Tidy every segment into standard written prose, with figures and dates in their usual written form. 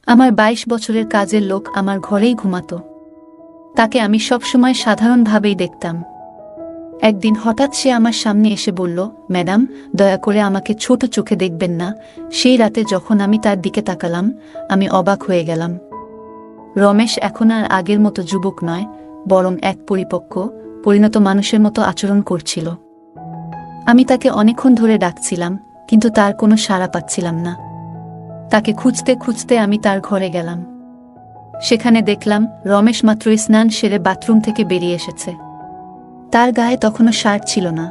আমার ২২ বছরের কাজের লোক আমার ঘরেই ঘুমাত। তাকে আমি সবসময় সাধারণভাবেই দেখতাম। একদিন হঠাৎ সে আমার সামনে এসে বলল, ম্যাডাম, দয়া করে আমাকে ছোট চোখে দেখবেন না। সেই রাতে যখন আমি তার দিকে তাকালাম, আমি অবাক হয়ে গেলাম। রমেশ এখন আর আগের মতো যুবক নয়, বরং এক পরিপক্ক, পরিণত মানুষের মতো আচরণ করছিল। আমি তাকে অনেকক্ষণ ধরে ডাকছিলাম, কিন্তু তার কোনো সাড়া পাচ্ছিলাম না। তাকে খুঁজতে খুঁজতে আমি তার ঘরে গেলাম। সেখানে দেখলাম রমেশ মাত্রই স্নান সেরে বাথরুম থেকে বেরিয়ে এসেছে। তার গায়ে তখনও শার্ট ছিল না।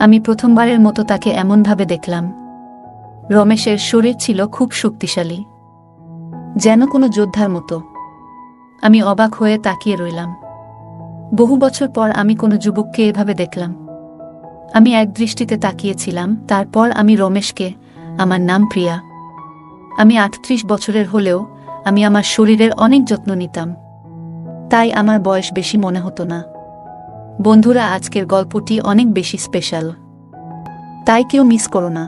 আমি প্রথমবারের মতো তাকে এমনভাবে দেখলাম। রমেশের শরীর ছিল খুব শক্তিশালী, যেন কোনো যোদ্ধার মতো। আমি অবাক হয়ে তাকিয়ে রইলাম। বহু বছর পর আমি কোনো যুবককে এভাবে দেখলাম। আমি এক দৃষ্টিতে তাকিয়েছিলাম। তারপর আমি রমেশকে, আমার নাম প্রিয়া। আমি ৩৮ বছরের হলেও আমি আমার শরীরের অনেক যত্ন নিতাম, তাই আমার বয়স বেশি মনে হতো না। বন্ধুরা, আজকের গল্পটি অনেক বেশি স্পেশাল, তাই কেউ মিস করো না।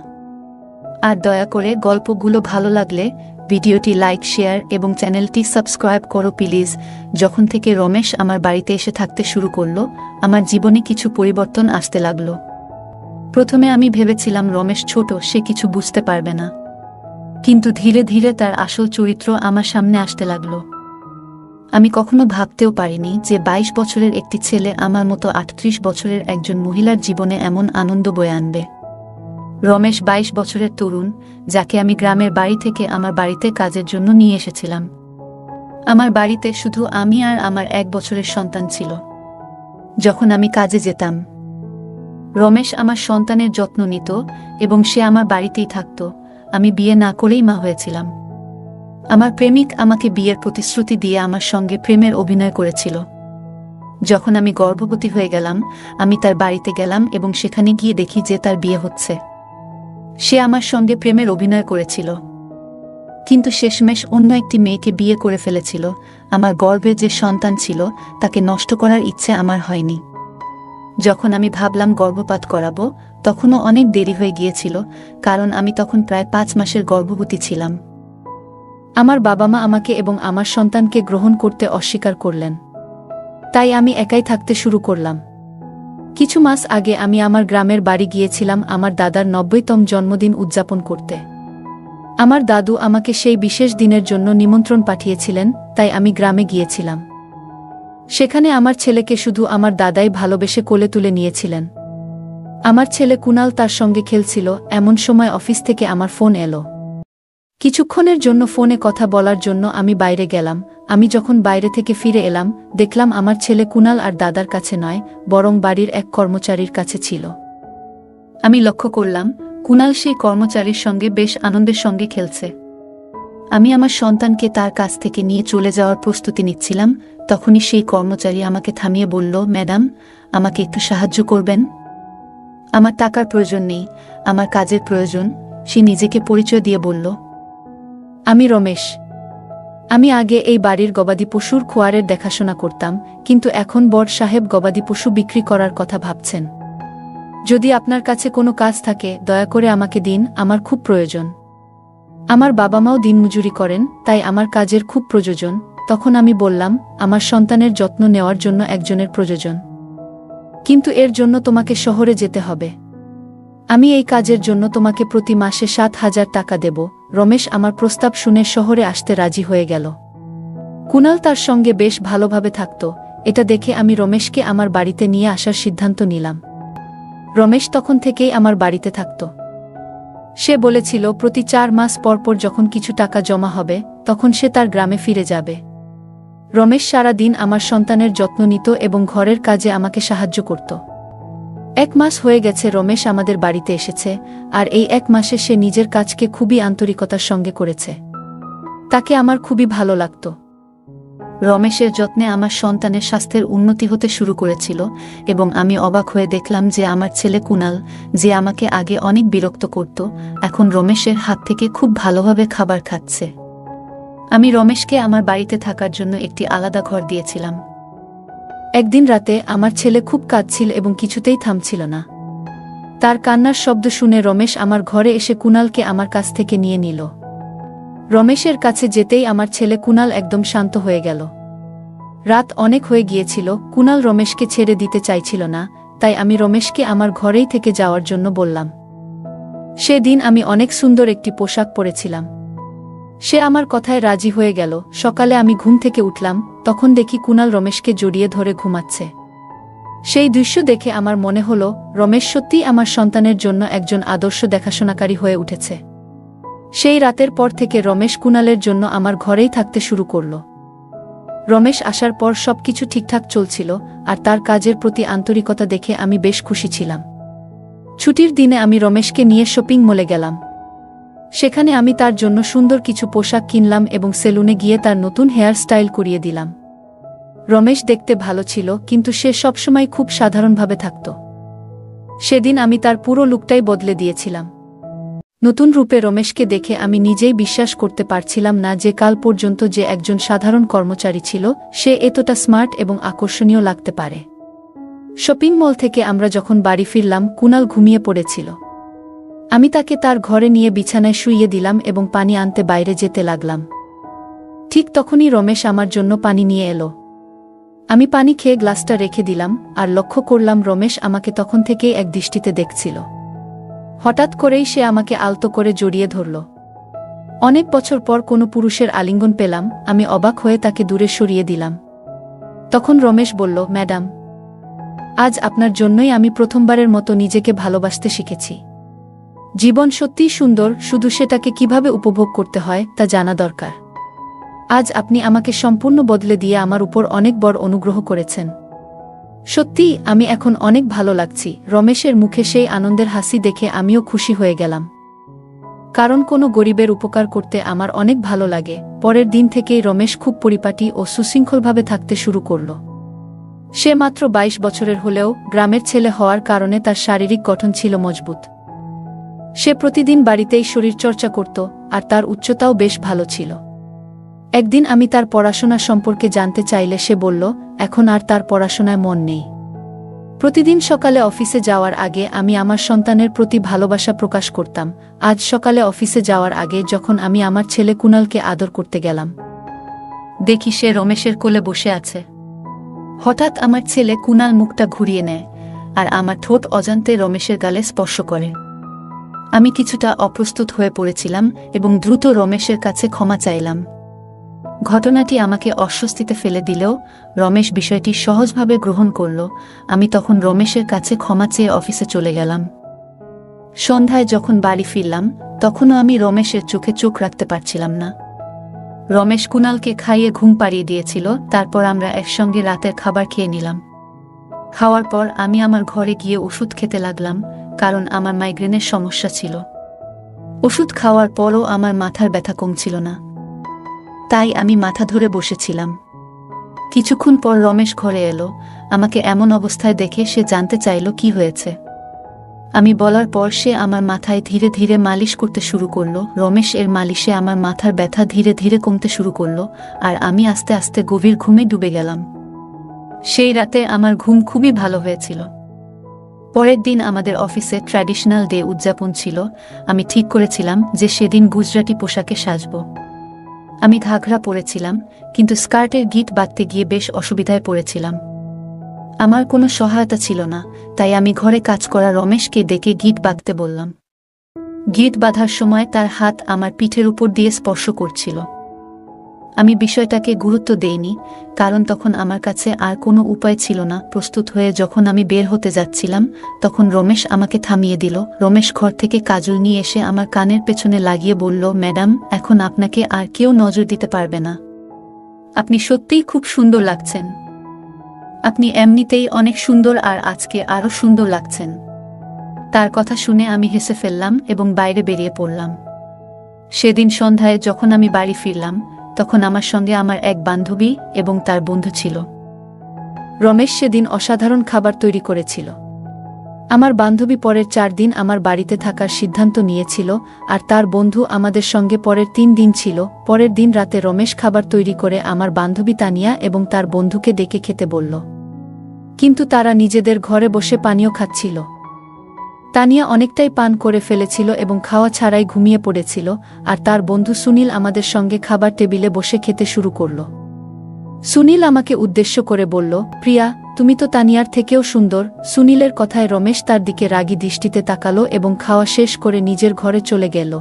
আর দয়া করে গল্পগুলো ভালো লাগলে ভিডিওটি লাইক, শেয়ার এবং চ্যানেলটি সাবস্ক্রাইব করো প্লিজ। যখন থেকে রমেশ আমার বাড়িতে এসে থাকতে শুরু করলো, আমার জীবনে কিছু পরিবর্তন আসতে লাগলো। প্রথমে আমি ভেবেছিলাম রমেশ ছোট, সে কিছু বুঝতে পারবে না। কিন্তু ধীরে ধীরে তার আসল চরিত্র আমার সামনে আসতে লাগলো। আমি কখনো ভাবতেও পারিনি যে ২২ বছরের একটি ছেলে আমার মতো ৩৮ বছরের একজন মহিলার জীবনে এমন আনন্দ বয়ে আনবে। রমেশ ২২ বছরের তরুণ, যাকে আমি গ্রামের বাড়ি থেকে আমার বাড়িতে কাজের জন্য নিয়ে এসেছিলাম। আমার বাড়িতে শুধু আমি আর আমার ১ বছরের সন্তান ছিল। যখন আমি কাজে যেতাম, রমেশ আমার সন্তানের যত্ন নিত এবং সে আমার বাড়িতেই থাকত। আমি বিয়ে না করেই মা হয়েছিলাম। আমার প্রেমিক আমাকে বিয়ের প্রতিশ্রুতি দিয়ে আমার সঙ্গে প্রেমের অভিনয় করেছিল। যখন আমি গর্ভবতী হয়ে গেলাম, আমি তার বাড়িতে গেলাম এবং সেখানে গিয়ে দেখি যে তার বিয়ে হচ্ছে। সে আমার সঙ্গে প্রেমের অভিনয় করেছিল, কিন্তু শেষমেশ অন্য একটি মেয়েকে বিয়ে করে ফেলেছিল। আমার গর্ভে যে সন্তান ছিল, তাকে নষ্ট করার ইচ্ছে আমার হয়নি। যখন আমি ভাবলাম গর্ভপাত করাবো, তখনও অনেক দেরি হয়ে গিয়েছিল, কারণ আমি তখন প্রায় ৫ মাসের গর্ভবতী ছিলাম। আমার বাবা মা আমাকে এবং আমার সন্তানকে গ্রহণ করতে অস্বীকার করলেন, তাই আমি একাই থাকতে শুরু করলাম। কিছু মাস আগে আমি আমার গ্রামের বাড়ি গিয়েছিলাম আমার দাদার ৯০তম জন্মদিন উদযাপন করতে। আমার দাদু আমাকে সেই বিশেষ দিনের জন্য নিমন্ত্রণ পাঠিয়েছিলেন, তাই আমি গ্রামে গিয়েছিলাম। সেখানে আমার ছেলেকে শুধু আমার দাদাই ভালোবেসে কোলে তুলে নিয়েছিলেন। আমার ছেলে কুনাল তার সঙ্গে খেলছিল। এমন সময় অফিস থেকে আমার ফোন এলো। কিছুক্ষণের জন্য ফোনে কথা বলার জন্য আমি বাইরে গেলাম। আমি যখন বাইরে থেকে ফিরে এলাম, দেখলাম আমার ছেলে কুনাল আর দাদার কাছে নয়, বরং বাড়ির এক কর্মচারীর কাছে ছিল। আমি লক্ষ্য করলাম কুনাল সেই কর্মচারীর সঙ্গে বেশ আনন্দের সঙ্গে খেলছে। আমি আমার সন্তানকে তার কাছ থেকে নিয়ে চলে যাওয়ার প্রস্তুতি নিচ্ছিলাম, তখনই সেই কর্মচারী আমাকে থামিয়ে বলল, ম্যাডাম, আমাকে একটু সাহায্য করবেন? আমার টাকার প্রয়োজন নেই, আমার কাজের প্রয়োজন। সে নিজেকে পরিচয় দিয়ে বলল, আমি রমেশ। আমি আগে এই বাড়ির গবাদি পশুর খোয়ারের দেখাশোনা করতাম, কিন্তু এখন বড় সাহেব গবাদি পশু বিক্রি করার কথা ভাবছেন। যদি আপনার কাছে কোনো কাজ থাকে, দয়া করে আমাকে দিন, আমার খুব প্রয়োজন। আমার বাবা মাও দিনমজুরি করেন, তাই আমার কাজের খুব প্রয়োজন। তখন আমি বললাম, আমার সন্তানের যত্ন নেওয়ার জন্য একজনের প্রয়োজন, কিন্তু এর জন্য তোমাকে শহরে যেতে হবে। আমি এই কাজের জন্য তোমাকে প্রতি মাসে ৭,০০০ টাকা দেব। রমেশ আমার প্রস্তাব শুনে শহরে আসতে রাজি হয়ে গেল। কুনাল তার সঙ্গে বেশ ভালোভাবে থাকত। এটা দেখে আমি রমেশকে আমার বাড়িতে নিয়ে আসার সিদ্ধান্ত নিলাম। রমেশ তখন থেকেই আমার বাড়িতে থাকত। সে বলেছিল প্রতি ৪ মাস পর পর যখন কিছু টাকা জমা হবে, তখন সে তার গ্রামে ফিরে যাবে। রমেশ সারা দিন আমার সন্তানের যত্ন নিত এবং ঘরের কাজে আমাকে সাহায্য করত। ১ মাস হয়ে গেছে রমেশ আমাদের বাড়িতে এসেছে, আর এই ১ মাসে সে নিজের কাজকে খুবই আন্তরিকতার সঙ্গে করেছে। তাকে আমার খুবই ভালো লাগত। রমেশের যত্নে আমার সন্তানের স্বাস্থ্যের উন্নতি হতে শুরু করেছিল এবং আমি অবাক হয়ে দেখলাম যে আমার ছেলে কুনাল, যে আমাকে আগে অনেক বিরক্ত করত, এখন রমেশের হাত থেকে খুব ভালোভাবে খাবার খাচ্ছে। আমি রমেশকে আমার বাড়িতে থাকার জন্য একটি আলাদা ঘর দিয়েছিলাম। একদিন রাতে আমার ছেলে খুব কাঁদছিল এবং কিছুতেই থামছিল না। তার কান্নার শব্দ শুনে রমেশ আমার ঘরে এসে কুনালকে আমার কাছ থেকে নিয়ে নিল। রমেশের কাছে যেতেই আমার ছেলে কুনাল একদম শান্ত হয়ে গেল। রাত অনেক হয়ে গিয়েছিল, কুনাল রমেশকে ছেড়ে দিতে চাইছিল না, তাই আমি রমেশকে আমার ঘরেই থেকে যাওয়ার জন্য বললাম। সেদিন আমি অনেক সুন্দর একটি পোশাক পরেছিলাম। সে আমার কথায় রাজি হয়ে গেল। সকালে আমি ঘুম থেকে উঠলাম, তখন দেখি কুনাল রমেশকে জড়িয়ে ধরে ঘুমাচ্ছে। সেই দৃশ্য দেখে আমার মনে হলো রমেশ সত্যিই আমার সন্তানের জন্য একজন আদর্শ দেখাশোনাকারী হয়ে উঠেছে। সেই রাতের পর থেকে রমেশ কুনালের জন্য আমার ঘরেই থাকতে শুরু করল। রমেশ আসার পর সবকিছু ঠিকঠাক চলছিল, আর তার কাজের প্রতি আন্তরিকতা দেখে আমি বেশ খুশি ছিলাম। ছুটির দিনে আমি রমেশকে নিয়ে শপিং মলে গেলাম। সেখানে আমি তার জন্য সুন্দর কিছু পোশাক কিনলাম এবং সেলুনে গিয়ে তার নতুন হেয়ার স্টাইল করিয়ে দিলাম। রমেশ দেখতে ভালো ছিল, কিন্তু সে সবসময় খুব সাধারণভাবে থাকত। সেদিন আমি তার পুরো লুকটাই বদলে দিয়েছিলাম। নতুন রূপে রমেশকে দেখে আমি নিজেই বিশ্বাস করতে পারছিলাম না যে কাল পর্যন্ত যে একজন সাধারণ কর্মচারী ছিল সে এতটা স্মার্ট এবং আকর্ষণীয় লাগতে পারে। শপিং মল থেকে আমরা যখন বাড়ি ফিরলাম, কুনাল ঘুমিয়ে পড়েছিল। আমি তাকে তার ঘরে নিয়ে বিছানায় শুইয়ে দিলাম এবং পানি আনতে বাইরে যেতে লাগলাম। ঠিক তখনই রমেশ আমার জন্য পানি নিয়ে এলো। আমি পানি খেয়ে গ্লাসটা রেখে দিলাম, আর লক্ষ্য করলাম রমেশ আমাকে তখন থেকেই এক দৃষ্টিতে দেখছিল। হঠাৎ করেই সে আমাকে আলতো করে জড়িয়ে ধরল। অনেক বছর পর কোনো পুরুষের আলিঙ্গন পেলাম, আমি অবাক হয়ে তাকে দূরে সরিয়ে দিলাম। তখন রমেশ বলল, ম্যাডাম, আজ আপনার জন্যই আমি প্রথমবারের মতো নিজেকে ভালোবাসতে শিখেছি। জীবন সত্যিই সুন্দর, শুধু সেটাকে কিভাবে উপভোগ করতে হয় তা জানা দরকার। আজ আপনি আমাকে সম্পূর্ণ বদলে দিয়ে আমার উপর অনেক বড় অনুগ্রহ করেছেন। সত্যিই আমি এখন অনেক ভালো লাগছি। রমেশের মুখে সেই আনন্দের হাসি দেখে আমিও খুশি হয়ে গেলাম, কারণ কোনো গরিবের উপকার করতে আমার অনেক ভালো লাগে। পরের দিন থেকেই রমেশ খুব পরিপাটি ও সুশৃঙ্খলভাবে থাকতে শুরু করল। সে মাত্র 22 বছরের হলেও গ্রামের ছেলে হওয়ার কারণে তার শারীরিক গঠন ছিল মজবুত। সে প্রতিদিন বাড়িতেই শরীরচর্চা করত, আর তার উচ্চতাও বেশ ভালো ছিল। একদিন আমি তার পড়াশোনা সম্পর্কে জানতে চাইলে সে বলল এখন আর তার পড়াশোনায় মন নেই। প্রতিদিন সকালে অফিসে যাওয়ার আগে আমি আমার সন্তানের প্রতি ভালোবাসা প্রকাশ করতাম। আজ সকালে অফিসে যাওয়ার আগে যখন আমি আমার ছেলে কুনালকে আদর করতে গেলাম, দেখি সে রমেশের কোলে বসে আছে। হঠাৎ আমার ছেলে কুনাল মুখটা ঘুরিয়ে নেয়, আর আমার ঠোঁট অজান্তে রমেশের গালে স্পর্শ করে। আমি কিছুটা অপ্রস্তুত হয়ে পড়েছিলাম এবং দ্রুত রমেশের কাছে ক্ষমা চাইলাম। ঘটনাটি আমাকে অস্বস্তিতে ফেলে দিলেও রমেশ বিষয়টি সহজভাবে গ্রহণ করল। আমি তখন রমেশের কাছে ক্ষমা চেয়ে অফিসে চলে গেলাম। সন্ধ্যায় যখন বাড়ি ফিরলাম, তখনও আমি রমেশের চোখে চোখ রাখতে পারছিলাম না। রমেশ কুনালকে খাইয়ে ঘুম পাড়িয়ে দিয়েছিল, তারপর আমরা একসঙ্গে রাতের খাবার খেয়ে নিলাম। খাওয়ার পর আমি আমার ঘরে গিয়ে ওষুধ খেতে লাগলাম, কারণ আমার মাইগ্রেনের সমস্যা ছিল। ওষুধ খাওয়ার পরও আমার মাথার ব্যথা কমছিল না, তাই আমি মাথা ধরে বসেছিলাম। কিছুক্ষণ পর রমেশ ঘরে এলো। আমাকে এমন অবস্থায় দেখে সে জানতে চাইল কি হয়েছে। আমি বলার পর সে আমার মাথায় ধীরে ধীরে মালিশ করতে শুরু করল। রমেশ এর মালিশে আমার মাথার ব্যথা ধীরে ধীরে কমতে শুরু করল, আর আমি আস্তে আস্তে গভীর ঘুমে ডুবে গেলাম। সেই রাতে আমার ঘুম খুবই ভালো হয়েছিল। পরের দিন আমাদের অফিসে ট্র্যাডিশনাল ডে উদযাপন ছিল। আমি ঠিক করেছিলাম যে সেদিন গুজরাটি পোশাকে সাজব। আমি ঘাঘরা পরেছিলাম, কিন্তু স্কার্টের গিট বাঁধতে গিয়ে বেশ অসুবিধায় পড়েছিলাম। আমার কোনো সহায়তা ছিল না, তাই আমি ঘরে কাজ করা রমেশকে ডেকে গিট বাঁধতে বললাম। গিট বাঁধার সময় তার হাত আমার পিঠের উপর দিয়ে স্পর্শ করছিল। আমি বিষয়টাকে গুরুত্ব দেইনি, কারণ তখন আমার কাছে আর কোনো উপায় ছিল না। প্রস্তুত হয়ে যখন আমি বের হতে যাচ্ছিলাম, তখন রমেশ আমাকে থামিয়ে দিল। রমেশ ঘর থেকে কাজল নিয়ে এসে আমার কানের পেছনে লাগিয়ে বলল, ম্যাডাম, এখন আপনাকে আর কেউ নজর দিতে পারবে না। আপনি সত্যিই খুব সুন্দর লাগছেন। আপনি এমনিতেই অনেক সুন্দর, আর আজকে আরও সুন্দর লাগছেন। তার কথা শুনে আমি হেসে ফেললাম এবং বাইরে বেরিয়ে পড়লাম। সেদিন সন্ধ্যায় যখন আমি বাড়ি ফিরলাম, তখন আমার সঙ্গে আমার এক বান্ধবী এবং তার বন্ধু ছিল। রমেশ সেদিন অসাধারণ খাবার তৈরি করেছিল। আমার বান্ধবী পরের 4 দিন আমার বাড়িতে থাকার সিদ্ধান্ত নিয়েছিল, আর তার বন্ধু আমাদের সঙ্গে পরের 3 দিন ছিল। পরের দিন রাতে রমেশ খাবার তৈরি করে আমার বান্ধবী তানিয়া এবং তার বন্ধুকে ডেকে খেতে বলল, কিন্তু তারা নিজেদের ঘরে বসে পানীয় খাচ্ছিল। তানিয়া অনেকটাই পান করে ফেলেছিল এবং খাওয়া ছাড়াই ঘুমিয়ে পড়েছিল, আর তার বন্ধু সুনীল আমাদের সঙ্গে খাবার টেবিলে বসে খেতে শুরু করল। সুনীল আমাকে উদ্দেশ্য করে বলল, প্রিয়া, তুমি তো তানিয়ার থেকেও সুন্দর। সুনীলের কথায় রমেশ তার দিকে রাগী দৃষ্টিতে তাকালো এবং খাওয়া শেষ করে নিজের ঘরে চলে গেল।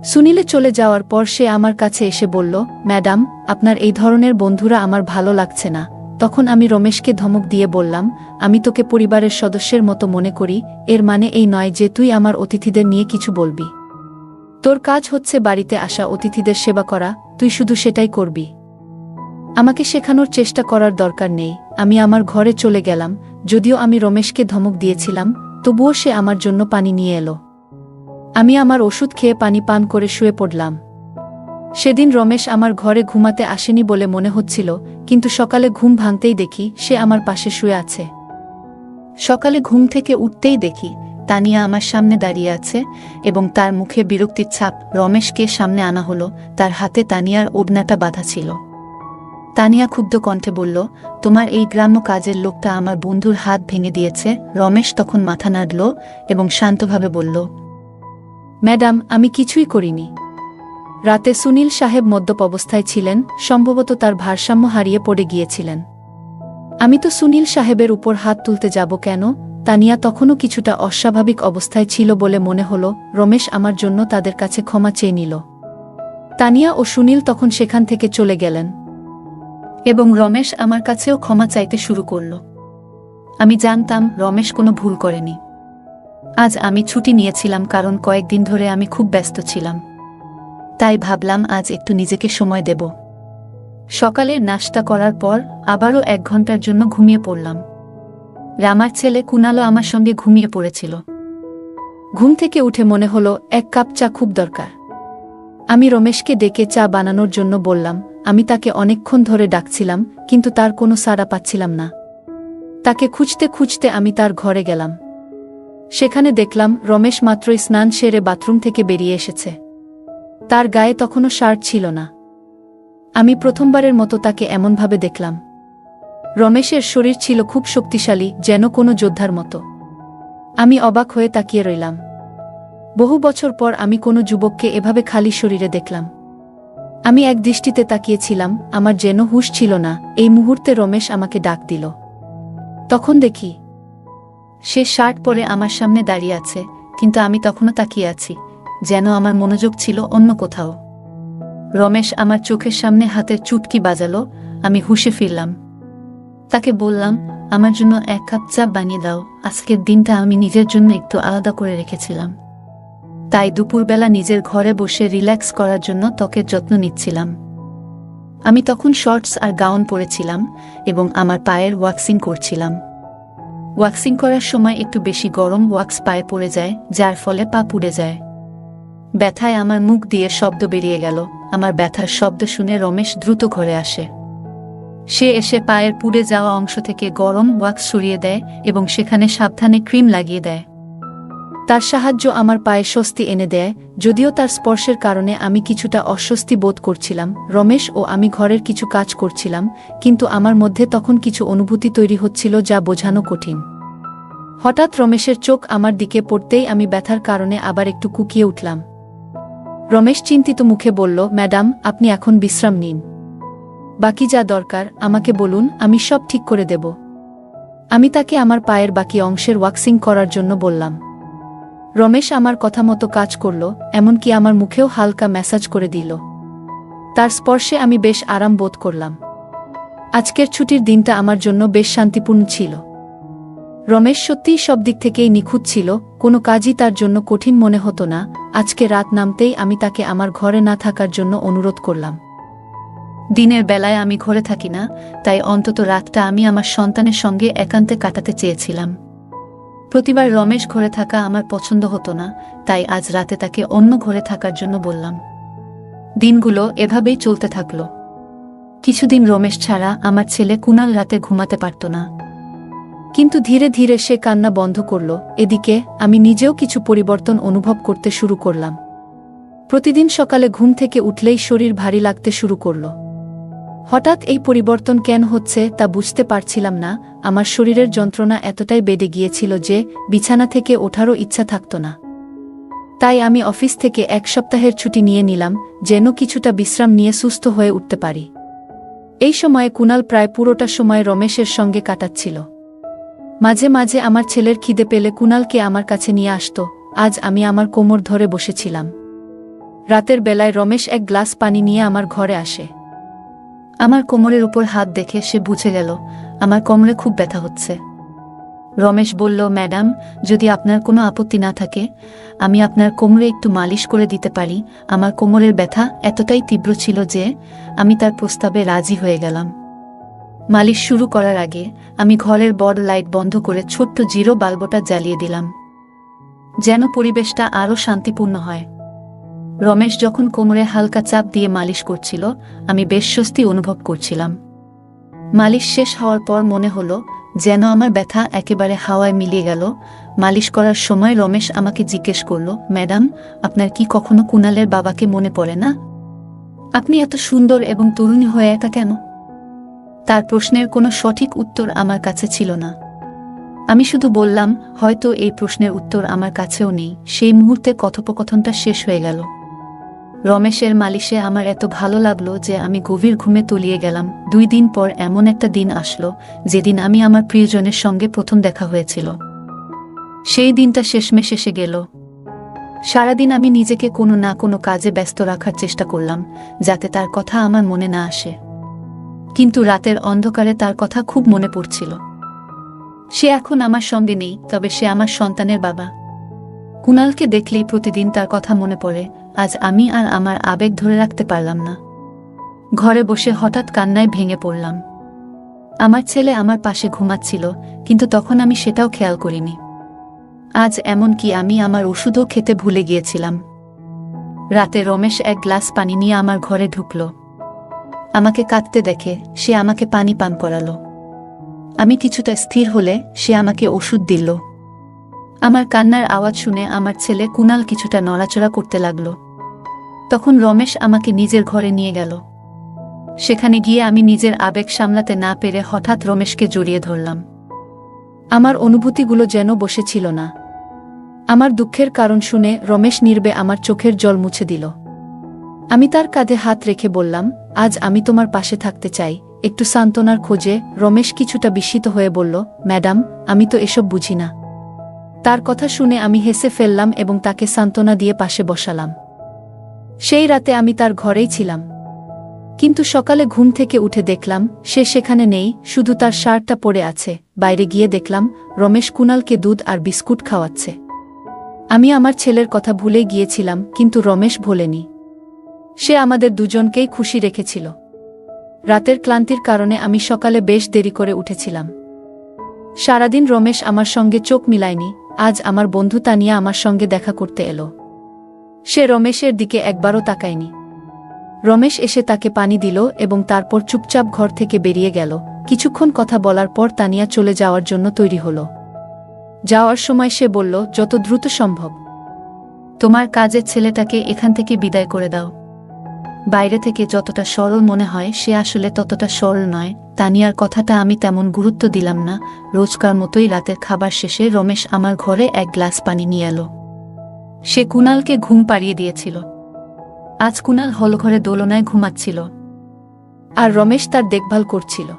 সুনীলে চলে যাওয়ার পর সে আমার কাছে এসে বলল, ম্যাডাম, আপনার এই ধরনের বন্ধুরা আমার ভালো লাগছে না। তখন আমি রমেশকে ধমক দিয়ে বললাম, আমি তোকে পরিবারের সদস্যের মতো মনে করি, এর মানে এই নয় যে তুই আমার অতিথিদের নিয়ে কিছু বলবি। তোর কাজ হচ্ছে বাড়িতে আসা অতিথিদের সেবা করা, তুই শুধু সেটাই করবি। আমাকে শেখানোর চেষ্টা করার দরকার নেই। আমি আমার ঘরে চলে গেলাম। যদিও আমি রমেশকে ধমক দিয়েছিলাম, তবুও সে আমার জন্য পানি নিয়ে এলো। আমি আমার ওষুধ খেয়ে পানি পান করে শুয়ে পড়লাম। সেদিন রমেশ আমার ঘরে ঘুমাতে আসেনি বলে মনে হচ্ছিল, কিন্তু সকালে ঘুম ভাঙতেই দেখি সে আমার পাশে শুয়ে আছে। সকালে ঘুম থেকে উঠতেই দেখি তানিয়া আমার সামনে দাঁড়িয়ে আছে এবং তার মুখে বিরক্তির ছাপ। রমেশকে সামনে আনা হলো, তার হাতে তানিয়ার ওড়নাটা বাঁধা ছিল। তানিয়া ক্ষুব্ধ কণ্ঠে বলল, তোমার এই গ্রাম্য কাজের লোকটা আমার বন্ধুর হাত ভেঙে দিয়েছে। রমেশ তখন মাথা নাড়ল এবং শান্তভাবে বলল, ম্যাডাম, আমি কিছুই করিনি। রাতে সুনীল সাহেব মদ্যপ অবস্থায় ছিলেন, সম্ভবত তার ভারসাম্য হারিয়ে পড়ে গিয়েছিলেন। আমি তো সুনীল সাহেবের উপর হাত তুলতে যাব কেন? তানিয়া তখনও কিছুটা অস্বাভাবিক অবস্থায় ছিল বলে মনে হল। রমেশ আমার জন্য তাদের কাছে ক্ষমা চেয়ে নিল। তানিয়া ও সুনীল তখন সেখান থেকে চলে গেলেন এবং রমেশ আমার কাছেও ক্ষমা চাইতে শুরু করল। আমি জানতাম রমেশ কোনো ভুল করেনি। আজ আমি ছুটি নিয়েছিলাম কারণ কয়েকদিন ধরে আমি খুব ব্যস্ত ছিলাম। তাই ভাবলাম আজ একটু নিজেকে সময় দেব। সকালের নাশতা করার পর আবারও 1 ঘন্টার জন্য ঘুমিয়ে পড়লাম। রামার ছেলে কুনালও আমার সঙ্গে ঘুমিয়ে পড়েছিল। ঘুম থেকে উঠে মনে হলো 1 কাপ চা খুব দরকার। আমি রমেশকে ডেকে চা বানানোর জন্য বললাম। আমি তাকে অনেকক্ষণ ধরে ডাকছিলাম, কিন্তু তার কোনো সাড়া পাচ্ছিলাম না। তাকে খুঁজতে খুঁজতে আমি তার ঘরে গেলাম। সেখানে দেখলাম রমেশ মাত্রই স্নান সেরে বাথরুম থেকে বেরিয়ে এসেছে। তার গায়ে তখনও শার্ট ছিল না। আমি প্রথমবারের মতো তাকে এমনভাবে দেখলাম। রমেশের শরীর ছিল খুব শক্তিশালী, যেন কোনো যোদ্ধার মতো। আমি অবাক হয়ে তাকিয়ে রইলাম। বহু বছর পর আমি কোনো যুবককে এভাবে খালি শরীরে দেখলাম। আমি এক দৃষ্টিতে তাকিয়েছিলাম, আমার যেন হুঁশ ছিল না। এই মুহূর্তে রমেশ আমাকে ডাক দিল। তখন দেখি সে শার্ট পরে আমার সামনে দাঁড়িয়ে আছে, কিন্তু আমি তখনও তাকিয়ে আছি, যেন আমার মনোযোগ ছিল অন্য কোথাও। রমেশ আমার চোখের সামনে হাতের চুটকি বাজালো। আমি হুঁশে ফিরলাম। তাকে বললাম, আমার জন্য 1 কাপ চা বানিয়ে দাও। আজকের দিনটা আমি নিজের জন্য একটু আলাদা করে রেখেছিলাম। তাই দুপুরবেলা নিজের ঘরে বসে রিল্যাক্স করার জন্য ত্বকের যত্ন নিচ্ছিলাম। আমি তখন শর্টস আর গাউন পরেছিলাম এবং আমার পায়ের ওয়াক্সিং করছিলাম। ওয়াক্সিং করার সময় একটু বেশি গরম ওয়াক্স পায়ে পড়ে যায়, যার ফলে পা পুড়ে যায়। ব্যথায় আমার মুখ দিয়ে শব্দ বেরিয়ে গেল। আমার ব্যথার শব্দ শুনে রমেশ দ্রুত ঘরে আসে। সে এসে পায়ের পুড়ে যাওয়া অংশ থেকে গরম ওয়াক্স সরিয়ে দেয় এবং সেখানে সাবধানে ক্রিম লাগিয়ে দেয়। তার সাহায্য আমার পায়ে স্বস্তি এনে দেয়, যদিও তার স্পর্শের কারণে আমি কিছুটা অস্বস্তি বোধ করছিলাম। রমেশ ও আমি ঘরের কিছু কাজ করছিলাম, কিন্তু আমার মধ্যে তখন কিছু অনুভূতি তৈরি হচ্ছিল যা বোঝানো কঠিন। হঠাৎ রমেশের চোখ আমার দিকে পড়তেই আমি ব্যথার কারণে আবার একটু কুঁকিয়ে উঠলাম। রমেশ চিন্তিত মুখে বলল, ম্যাডাম, আপনি এখন বিশ্রাম নিন। বাকি যা দরকার আমাকে বলুন, আমি সব ঠিক করে দেব। আমি তাকে আমার পায়ের বাকি অংশের ওয়াক্সিং করার জন্য বললাম। রমেশ আমার কথা মতো কাজ করল, এমনকি আমার মুখেও হালকা ম্যাসাজ করে দিল। তার স্পর্শে আমি বেশ আরাম বোধ করলাম। আজকের ছুটির দিনটা আমার জন্য বেশ শান্তিপূর্ণ ছিল। রমেশ সত্যিই সব দিক থেকেই নিখুঁত ছিল, কোনো কাজই তার জন্য কঠিন মনে হতো না। আজকে রাত নামতেই আমি তাকে আমার ঘরে না থাকার জন্য অনুরোধ করলাম। দিনের বেলায় আমি ঘরে থাকি না, তাই অন্তত রাতটা আমি আমার সন্তানের সঙ্গে একান্তে কাটাতে চেয়েছিলাম। প্রতিবার রমেশ ঘরে থাকা আমার পছন্দ হতো না, তাই আজ রাতে তাকে অন্য ঘরে থাকার জন্য বললাম। দিনগুলো এভাবেই চলতে থাকল। কিছুদিন রমেশ ছাড়া আমার ছেলে কুনাল রাতে ঘুমাতে পারত না, কিন্তু ধীরে ধীরে সে কান্না বন্ধ করল। এদিকে আমি নিজেও কিছু পরিবর্তন অনুভব করতে শুরু করলাম। প্রতিদিন সকালে ঘুম থেকে উঠলেই শরীর ভারী লাগতে শুরু করল। হঠাৎ এই পরিবর্তন কেন হচ্ছে তা বুঝতে পারছিলাম না। আমার শরীরের যন্ত্রণা এতটাই বেড়ে গিয়েছিল যে বিছানা থেকে ওঠারও ইচ্ছা থাকত না। তাই আমি অফিস থেকে 1 সপ্তাহের ছুটি নিয়ে নিলাম, যেন কিছুটা বিশ্রাম নিয়ে সুস্থ হয়ে উঠতে পারি। এই সময়ে কুণাল প্রায় পুরোটা সময় রমেশের সঙ্গে কাটাচ্ছিল। মাঝে মাঝে আমার ছেলের খিদে পেলে কুণালকে আমার কাছে নিয়ে আসত। আজ আমি আমার কোমর ধরে বসেছিলাম। রাতের বেলায় রমেশ এক গ্লাস পানি নিয়ে আমার ঘরে আসে। আমার কোমরের উপর হাত দেখে সে বুঝে গেল আমার কোমরে খুব ব্যথা হচ্ছে। রমেশ বলল, ম্যাডাম, যদি আপনার কোনো আপত্তি না থাকে আমি আপনার কোমরে একটু মালিশ করে দিতে পারি। আমার কোমরের ব্যথা এতটাই তীব্র ছিল যে আমি তার প্রস্তাবে রাজি হয়ে গেলাম। মালিশ শুরু করার আগে আমি ঘরের বড় লাইট বন্ধ করে ছোট্ট জিরো বাল্বটা জ্বালিয়ে দিলাম, যেন পরিবেশটা আরও শান্তিপূর্ণ হয়। রমেশ যখন কোমরে হালকা চাপ দিয়ে মালিশ করছিল আমি বেশ স্বস্তি অনুভব করছিলাম। মালিশ শেষ হওয়ার পর মনে হলো যেন আমার ব্যথা একেবারে হাওয়ায় মিলিয়ে গেল। মালিশ করার সময় রমেশ আমাকে জিজ্ঞেস করল, ম্যাডাম, আপনার কি কখনো কুণালের বাবাকে মনে পড়ে না? আপনি এত সুন্দর এবং তরুণী হয়ে একা কেন? তার প্রশ্নের কোনো সঠিক উত্তর আমার কাছে ছিল না। আমি শুধু বললাম, হয়তো এই প্রশ্নের উত্তর আমার কাছেও নেই। সেই মুহূর্তে কথোপকথনটা শেষ হয়ে গেল। রমেশের মালিশে আমার এত ভালো লাগলো যে আমি গভীর ঘুমে তলিয়ে গেলাম। 2 দিন পর এমন একটা দিন আসলো যেদিন আমি আমার প্রিয়জনের সঙ্গে প্রথম দেখা হয়েছিল। সেই দিনটা শেষমেশ এসে গেল। সারাদিন আমি নিজেকে কোনো না কোনো কাজে ব্যস্ত রাখার চেষ্টা করলাম যাতে তার কথা আমার মনে না আসে। কিন্তু রাতের অন্ধকারে তার কথা খুব মনে পড়ছিল। সে এখন আমার সঙ্গে নেই, তবে সে আমার সন্তানের বাবা। কুণালকে দেখলেই প্রতিদিন তার কথা মনে পড়ে। আজ আমি আর আমার আবেগ ধরে রাখতে পারলাম না। ঘরে বসে হঠাৎ কান্নায় ভেঙে পড়লাম। আমার ছেলে আমার পাশে ঘুমাচ্ছিল, কিন্তু তখন আমি সেটাও খেয়াল করিনি। আজ এমনকি আমি আমার ওষুধও খেতে ভুলে গিয়েছিলাম। রাতে রমেশ এক গ্লাস পানি নিয়ে আমার ঘরে ঢুকল। আমাকে কাঁদতে দেখে সে আমাকে পানি পান করালো। আমি কিছুটা স্থির হলে সে আমাকে ওষুধ দিল। আমার কান্নার আওয়াজ শুনে আমার ছেলে কুণাল কিছুটা নড়াচড়া করতে লাগল। তখন রমেশ আমাকে নিজের ঘরে নিয়ে গেল। সেখানে গিয়ে আমি নিজের আবেগ সামলাতে না পেরে হঠাৎ রমেশকে জড়িয়ে ধরলাম। আমার অনুভূতিগুলো যেন বসেছিল না। আমার দুঃখের কারণ শুনে রমেশ নীরবে আমার চোখের জল মুছে দিল। আমি তার কাঁধে হাত রেখে বললাম, আজ আমি তোমার পাশে থাকতে চাই, একটু সান্ত্বনার খোঁজে। রমেশ কিছুটা বিস্মিত হয়ে বলল, ম্যাডাম, আমি তো এসব বুঝি না। তার কথা শুনে আমি হেসে ফেললাম এবং তাকে সান্ত্বনা দিয়ে পাশে বসালাম। সেই রাতে আমি তার ঘরেই ছিলাম, কিন্তু সকালে ঘুম থেকে উঠে দেখলাম সে সেখানে নেই, শুধু তার শার্টটা পরে আছে। বাইরে গিয়ে দেখলাম রমেশ কুণালকে দুধ আর বিস্কুট খাওয়াচ্ছে। আমি আমার ছেলের কথা ভুলে গিয়েছিলাম, কিন্তু রমেশ ভোলেনি। সে আমাদের দুজনকেই খুশি রেখেছিল। রাতের ক্লান্তির কারণে আমি সকালে বেশ দেরি করে উঠেছিলাম। সারাদিন রমেশ আমার সঙ্গে চোখ মিলায়নি। আজ আমার বন্ধু তানিয়া আমার সঙ্গে দেখা করতে এলো। সে রমেশের দিকে একবারও তাকায়নি। রমেশ এসে তাকে পানি দিল এবং তারপর চুপচাপ ঘর থেকে বেরিয়ে গেল। কিছুক্ষণ কথা বলার পর তানিয়া চলে যাওয়ার জন্য তৈরি হল। যাওয়ার সময় সে বলল, যত দ্রুত সম্ভব তোমার কাজের ছেলেটাকে এখান থেকে বিদায় করে দাও। বাইরে থেকে যতটা সরল মনে হয় সে আসলে ততটা সরল নয়। তানিয়ার কথাটা আমি তেমন গুরুত্ব দিলাম না। রোজকার মতোই রাতের খাবার শেষে রমেশ আমার ঘরে এক গ্লাস পানি নিয়ে এলো। সে কুণালকে ঘুম পাড়িয়ে দিয়েছিল। আজ কুণাল হলঘরে দোলনায় ঘুমাচ্ছিল আর রমেশ তার দেখভাল করছিল।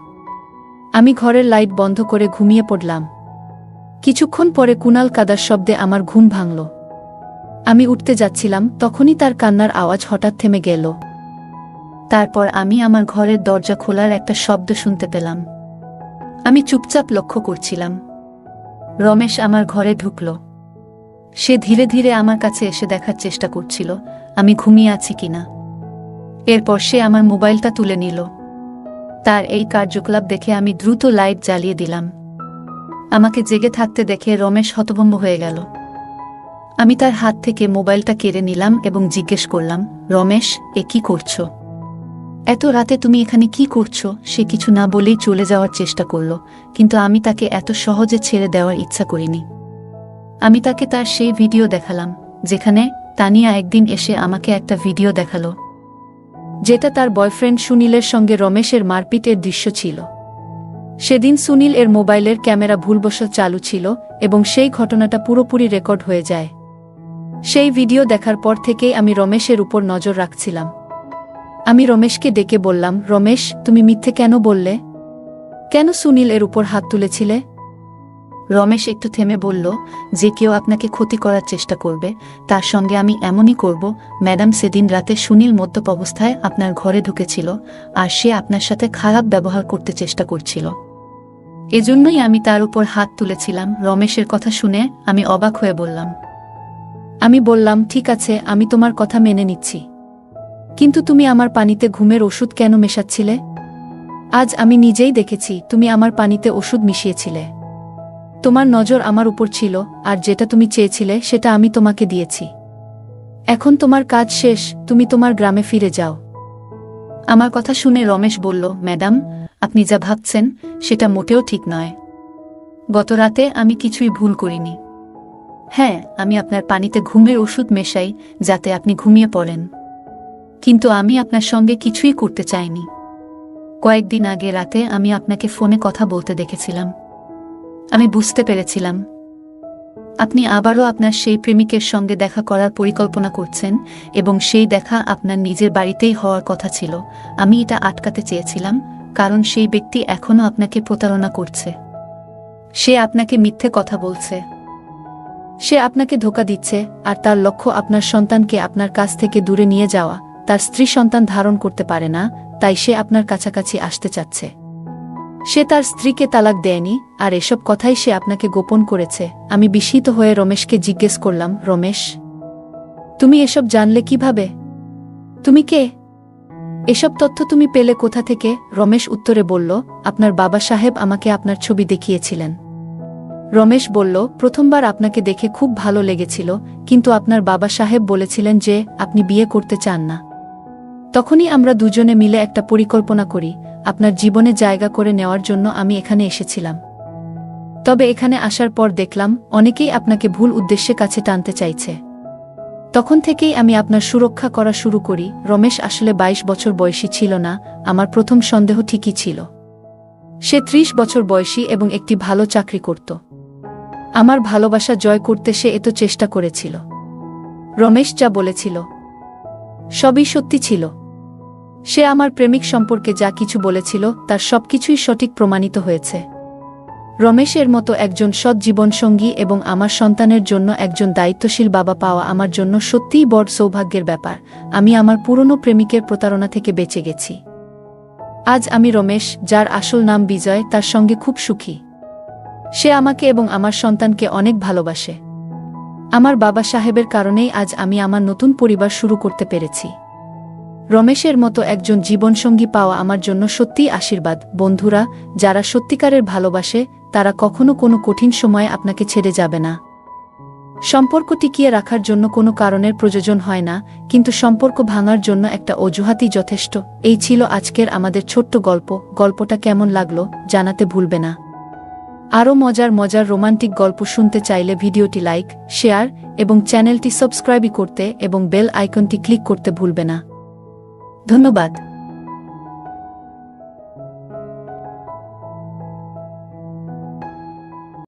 আমি ঘরের লাইট বন্ধ করে ঘুমিয়ে পড়লাম। কিছুক্ষণ পরে কুণাল কাদার শব্দে আমার ঘুম ভাঙল। আমি উঠতে যাচ্ছিলাম, তখনই তার কান্নার আওয়াজ হঠাৎ থেমে গেল। তারপর আমি আমার ঘরের দরজা খোলার একটা শব্দ শুনতে পেলাম। আমি চুপচাপ লক্ষ্য করছিলাম। রমেশ আমার ঘরে ঢুকল। সে ধীরে ধীরে আমার কাছে এসে দেখার চেষ্টা করছিল আমি ঘুমিয়ে আছি কিনা। এরপর সে আমার মোবাইলটা তুলে নিল। তার এই কার্যকলাপ দেখে আমি দ্রুত লাইট জ্বালিয়ে দিলাম। আমাকে জেগে থাকতে দেখে রমেশ হতভম্ব হয়ে গেল। আমি তার হাত থেকে মোবাইলটা কেড়ে নিলাম এবং জিজ্ঞেস করলাম, রমেশ, এ কি করছো? এত রাতে তুমি এখানে কি করছো? সে কিছু না বলেই চলে যাওয়ার চেষ্টা করল, কিন্তু আমি তাকে এত সহজে ছেড়ে দেওয়ার ইচ্ছা করিনি। আমি তাকে তার সেই ভিডিও দেখালাম যেখানে তানিয়া একদিন এসে আমাকে একটা ভিডিও দেখালো। যেটা তার বয়ফ্রেন্ড সুনীলের সঙ্গে রমেশের মারপিটের দৃশ্য ছিল। সেদিন সুনীল এর মোবাইলের ক্যামেরা ভুলবশত চালু ছিল এবং সেই ঘটনাটা পুরোপুরি রেকর্ড হয়ে যায়। সেই ভিডিও দেখার পর থেকেই আমি রমেশের উপর নজর রাখছিলাম। আমি রমেশকে ডেকে বললাম, রমেশ, তুমি মিথ্যে কেন বললে? কেন সুনীল এর উপর হাত তুলেছিলে? রমেশ একটু থেমে বলল, যে কেউ আপনাকে ক্ষতি করার চেষ্টা করবে তার সঙ্গে আমি এমনই করব। ম্যাডাম, সেদিন রাতে সুনীল মদ্যপ অবস্থায় আপনার ঘরে ঢুকেছিল আর সে আপনার সাথে খারাপ ব্যবহার করতে চেষ্টা করছিল। এজন্যই আমি তার উপর হাত তুলেছিলাম। রমেশের কথা শুনে আমি অবাক হয়ে বললাম। আমি বললাম, ঠিক আছে, আমি তোমার কথা মেনে নিচ্ছি, কিন্তু তুমি আমার পানিতে ঘুমের ওষুধ কেন মেশাচ্ছিলে? আজ আমি নিজেই দেখেছি তুমি আমার পানিতে ওষুধ মিশিয়েছিলে। তোমার নজর আমার উপর ছিল, আর যেটা তুমি চেয়েছিলে সেটা আমি তোমাকে দিয়েছি। এখন তোমার কাজ শেষ, তুমি তোমার গ্রামে ফিরে যাও। আমার কথা শুনে রমেশ বলল, ম্যাডাম, আপনি যা ভাবছেন সেটা মোটেও ঠিক নয়। গত রাতে আমি কিছুই ভুল করিনি। হ্যাঁ, আমি আপনার পানিতে ঘুমের ওষুধ মেশাই যাতে আপনি ঘুমিয়ে পড়েন, কিন্তু আমি আপনার সঙ্গে কিছুই করতে চাইনি। কয়েকদিন আগে রাতে আমি আপনাকে ফোনে কথা বলতে দেখেছিলাম। আমি বুঝতে পেরেছিলাম আপনি আবারও আপনার সেই প্রেমিকের সঙ্গে দেখা করার পরিকল্পনা করছেন, এবং সেই দেখা আপনার নিজের বাড়িতেই হওয়ার কথা ছিল। আমি এটা আটকাতে চেয়েছিলাম, কারণ সেই ব্যক্তি এখনও আপনাকে প্রতারণা করছে। সে আপনাকে মিথ্যে কথা বলছে, সে আপনাকে ধোঁকা দিচ্ছে, আর তার লক্ষ্য আপনার সন্তানকে আপনার কাছ থেকে দূরে নিয়ে যাওয়া। তার স্ত্রী সন্তান ধারণ করতে পারে না, তাই সে আপনার কাছাকাছি আসতে চাচ্ছে। সে তার স্ত্রীকে তালাক দেয়নি, আর এসব কথাই সে আপনাকে গোপন করেছে। আমি বিস্মিত হয়ে রমেশকে জিজ্ঞেস করলাম, রমেশ, তুমি এসব জানলে কিভাবে? তুমি কে? এসব তথ্য তুমি পেলে কোথা থেকে? রমেশ উত্তরে বলল, আপনার বাবা সাহেব আমাকে আপনার ছবি দেখিয়েছিলেন। রমেশ বলল, প্রথমবার আপনাকে দেখে খুব ভালো লেগেছিল, কিন্তু আপনার বাবা সাহেব বলেছিলেন যে আপনি বিয়ে করতে চান না। তখনই আমরা দুজনে মিলে একটা পরিকল্পনা করি, আপনার জীবনে জায়গা করে নেওয়ার জন্য আমি এখানে এসেছিলাম। তবে এখানে আসার পর দেখলাম অনেকেই আপনাকে ভুল উদ্দেশ্যে কাছে টানতে চাইছে। তখন থেকেই আমি আপনার সুরক্ষা করা শুরু করি। রমেশ আসলে 22 বছর বয়সী ছিল না। আমার প্রথম সন্দেহ ঠিকই ছিল। সে 30 বছর বয়সী এবং একটি ভালো চাকরি করত। আমার ভালোবাসা জয় করতে সে এত চেষ্টা করেছিল। রমেশ যা বলেছিল সবই সত্যি ছিল। সে আমার প্রেমিক সম্পর্কে যা কিছু বলেছিল তার সবকিছুই সঠিক প্রমাণিত হয়েছে। রমেশের মতো একজন সৎ জীবনসঙ্গী এবং আমার সন্তানের জন্য একজন দায়িত্বশীল বাবা পাওয়া আমার জন্য সত্যিই বড় সৌভাগ্যের ব্যাপার। আমি আমার পুরনো প্রেমিকের প্রতারণা থেকে বেঁচে গেছি। আজ আমি রমেশ, যার আসল নাম বিজয়, তার সঙ্গে খুব সুখী। সে আমাকে এবং আমার সন্তানকে অনেক ভালোবাসে। আমার বাবা সাহেবের কারণেই আজ আমি আমার নতুন পরিবার শুরু করতে পেরেছি। রমেশের মতো একজন জীবনসঙ্গী পাওয়া আমার জন্য সত্যিই আশীর্বাদ। বন্ধুরা, যারা সত্যিকারের ভালোবাসে তারা কখনো কোনো কঠিন সময়ে আপনাকে ছেড়ে যাবে না। সম্পর্ক টিকিয়ে রাখার জন্য কোনো কারণের প্রয়োজন হয় না, কিন্তু সম্পর্ক ভাঙার জন্য একটা অজুহাতই যথেষ্ট। এই ছিল আজকের আমাদের ছোট্ট গল্প। গল্পটা কেমন লাগলো জানাতে ভুলবে না। আরও মজার মজার রোমান্টিক গল্প শুনতে চাইলে ভিডিওটি লাইক, শেয়ার এবং চ্যানেলটি সাবস্ক্রাইব করতে এবং বেল আইকনটি ক্লিক করতে ভুলবে না। ধন্যবাদ।